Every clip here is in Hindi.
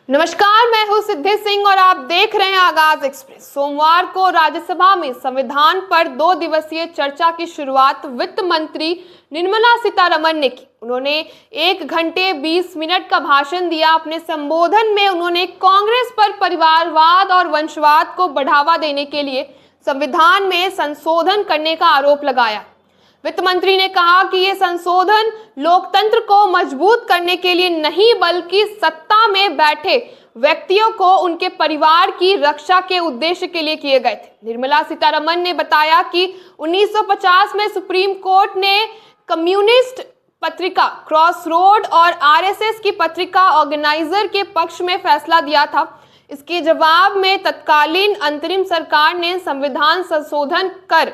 नमस्कार, मैं हूं सिद्धि सिंह और आप देख रहे हैं आगाज एक्सप्रेस। सोमवार को राज्यसभा में संविधान पर 2 दिवसीय चर्चा की शुरुआत वित्त मंत्री निर्मला सीतारमण ने की। उन्होंने 1 घंटे 20 मिनट का भाषण दिया। अपने संबोधन में उन्होंने कांग्रेस पर परिवारवाद और वंशवाद को बढ़ावा देने के लिए संविधान में संशोधन करने का आरोप लगाया। वित्त मंत्री ने कहा कि ये संशोधन लोकतंत्र को मजबूत करने के लिए नहीं बल्कि सत्ता में बैठे व्यक्तियों को उनके परिवार की रक्षा के उद्देश्य के लिए किए गए थे। निर्मला सीतारमण ने बताया कि 1950 में सुप्रीम कोर्ट ने कम्युनिस्ट पत्रिका क्रॉसरोड और आरएसएस की पत्रिका ऑर्गेनाइजर के पक्ष में फैसला दिया था। इसके जवाब में तत्कालीन अंतरिम सरकार ने संविधान संशोधन कर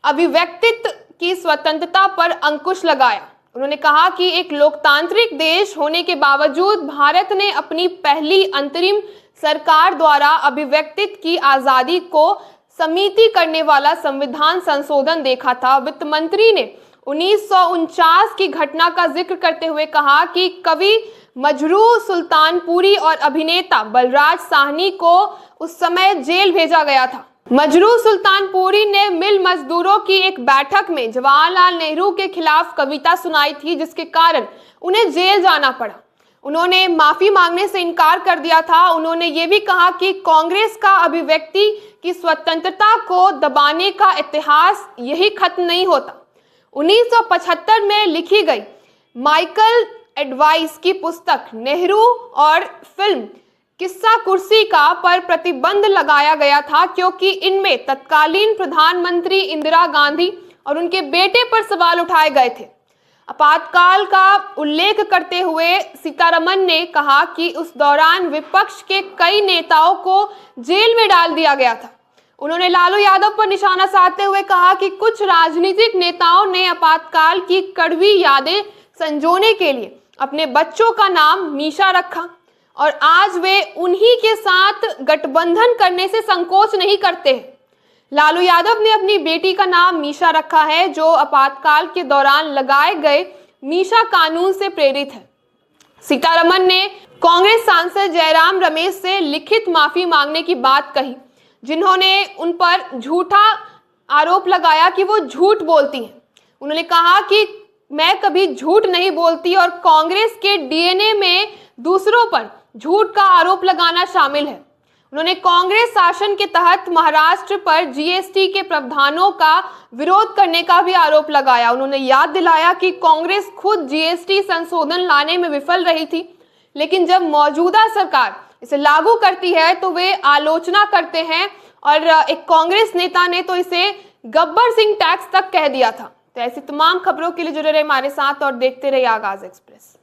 अभिव्यक्तित्व की स्वतंत्रता पर अंकुश लगाया। उन्होंने कहा कि एक लोकतांत्रिक देश होने के बावजूद भारत ने अपनी पहली अंतरिम सरकार द्वारा अभिव्यक्तित्व की आजादी को सीमित करने वाला संविधान संशोधन देखा था। वित्त मंत्री ने 1949 की घटना का जिक्र करते हुए कहा कि कवि मजरूह सुल्तानपुरी और अभिनेता बलराज साहनी को उस समय जेल भेजा गया था। मजरूह सुल्तानपुरी ने मिल मजदूरों की एक बैठक में जवाहरलाल नेहरू के खिलाफ कविता सुनाई थी, जिसके कारण उन्हें जेल जाना पड़ा। उन्होंने माफी मांगने से इनकार कर दिया था। उन्होंने ये भी कहा कि कांग्रेस का अभिव्यक्ति की स्वतंत्रता को दबाने का इतिहास यही खत्म नहीं होता। 1975 में लिखी गई माइकल एडवाइस की पुस्तक नेहरू और फिल्म किस्सा कुर्सी का पर प्रतिबंध लगाया गया था, क्योंकि इनमें तत्कालीन प्रधानमंत्री इंदिरा गांधी और उनके बेटे पर सवाल उठाए गए थे। आपातकाल का उल्लेख करते हुए सीतारमण ने कहा कि उस दौरान विपक्ष के कई नेताओं को जेल में डाल दिया गया था। उन्होंने लालू यादव पर निशाना साधते हुए कहा कि कुछ राजनीतिक नेताओं ने आपातकाल की कड़वी यादें संजोने के लिए अपने बच्चों का नाम मीशा रखा और आज वे उन्हीं के साथ गठबंधन करने से संकोच नहीं करते हैं। लालू यादव ने अपनी बेटी का नाम मीशा रखा है, जो आपातकाल के दौरान लगाए गए मीशा कानून से प्रेरित है। सीतारमण ने कांग्रेस सांसद जयराम रमेश से लिखित माफी मांगने की बात कही, जिन्होंने उन पर झूठा आरोप लगाया कि वो झूठ बोलती हैं। उन्होंने कहा कि मैं कभी झूठ नहीं बोलती और कांग्रेस के डीएनए में दूसरों पर झूठ का आरोप लगाना शामिल है। उन्होंने कांग्रेस शासन के तहत महाराष्ट्र पर जीएसटी के प्रावधानों का विरोध करने का भी आरोप लगाया। उन्होंने याद दिलाया कि कांग्रेस खुद जीएसटी संशोधन लाने में विफल रही थी, लेकिन जब मौजूदा सरकार इसे लागू करती है तो वे आलोचना करते हैं और एक कांग्रेस नेता ने तो इसे गब्बर सिंह टैक्स तक कह दिया था। तो ऐसी तमाम खबरों के लिए जुड़े रहे हमारे साथ और देखते रहिए आगाज एक्सप्रेस।